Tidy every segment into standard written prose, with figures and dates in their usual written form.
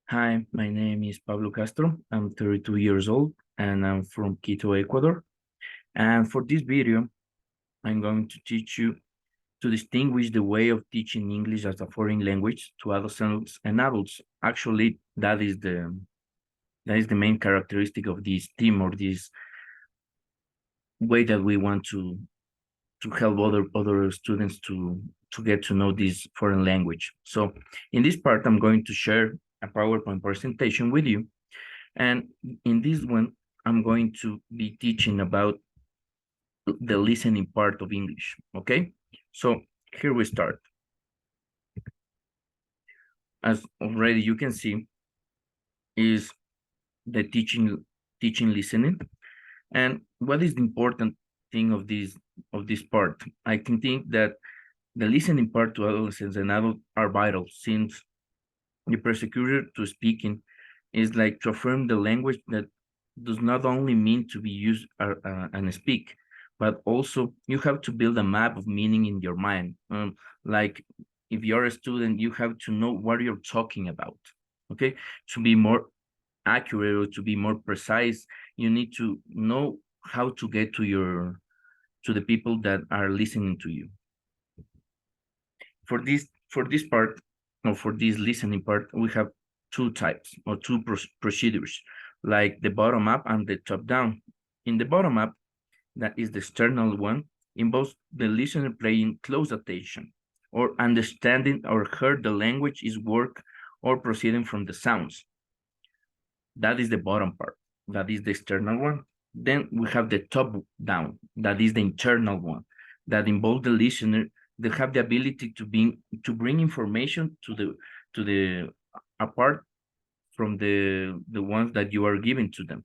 Hi, my name is Pablo Castro. I'm 32 years old and I'm from Quito, Ecuador. And for this video, I'm going to teach you to distinguish the way of teaching English as a foreign language to adolescents and adults. Actually, that is the main characteristic of this team or this way that we want to help other students to get to know this foreign language. So in this part, I'm going to share a PowerPoint presentation with you. And in this one, I'm going to be teaching about the listening part of English, okay? So here we start. As already you can see, is the teaching listening. And what is the important thing of this part? I can think that the listening part to adolescents and adults are vital since the persecutor to speaking is like to affirm the language that does not only mean to be used and speak, but also you have to build a map of meaning in your mind. Like if you're a student, you have to know what you're talking about. Okay, to be more accurate or to be more precise, you need to know how to get to the people that are listening to you. For this part or for this listening part, we have two types or two procedures, like the bottom up and the top down. In the bottom up, that is the external one, involves the listener paying close attention or understanding or heard the language is work or proceeding from the sounds. That is the bottom part. That is the external one. Then we have the top down. That is the internal one. That involves the listener. They have the ability to bring information to the apart from the ones that you are giving to them.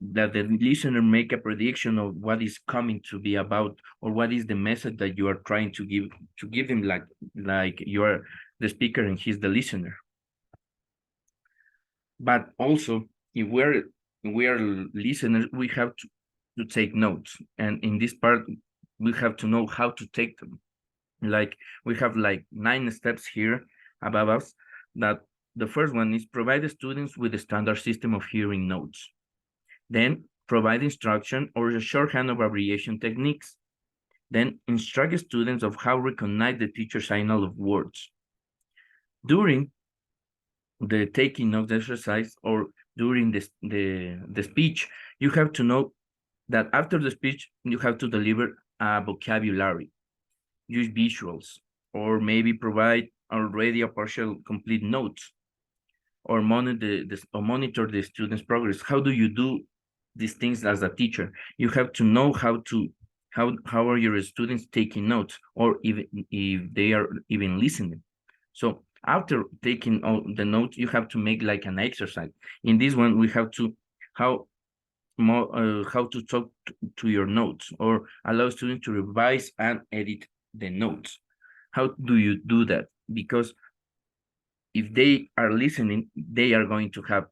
That the listener make a prediction of what is coming to be about or what is the message that you are trying to give him, like you are the speaker and he's the listener. But also, if we are listeners, we have to take notes. And in this part, we have to know how to take them. Like we have like 9 steps here above us. That the first one is provide the students with a standard system of hearing notes. Then provide instruction or a shorthand of abbreviation techniques. Then instruct students of how recognize the teacher signal of words. During the taking notes exercise or during the speech, you have to know that after the speech, you have to deliver a vocabulary, use visuals, or maybe provide already a partial complete notes, or monitor the student's progress. How do you do these things as a teacher? You have to know how are your students taking notes, or even if they are even listening. So after taking all the notes, you have to make like an exercise. In this one, we have to how how to talk to your notes or allow students to revise and edit the notes. How do you do that? Because if they are listening, they are going to have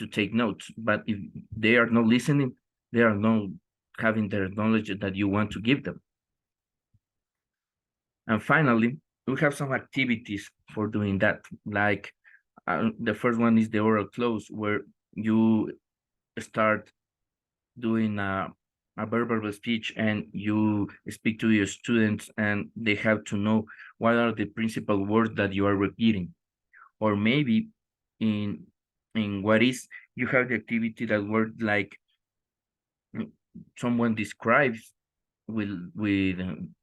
to take notes. But if they are not listening, they are not having their knowledge that you want to give them. And finally, we have some activities for doing that. Like the first one is the oral close, where you start doing a verbal speech and you speak to your students and they have to know what are the principal words that you are repeating. Or maybe in what is, you have the activity that word like someone describes with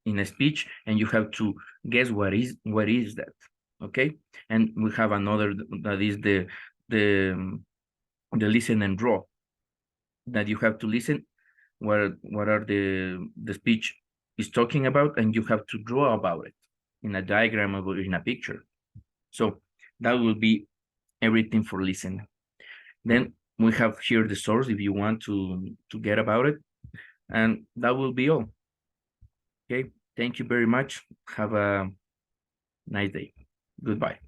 in a speech and you have to guess what is that. Okay, and we have another that is the the listen and draw, that you have to listen what are the speech is talking about and you have to draw about it in a diagram or in a picture. So that will be everything for listening. Then we have here the source if you want to get about it, and that will be all. Okay, thank you very much. Have a nice day. Goodbye.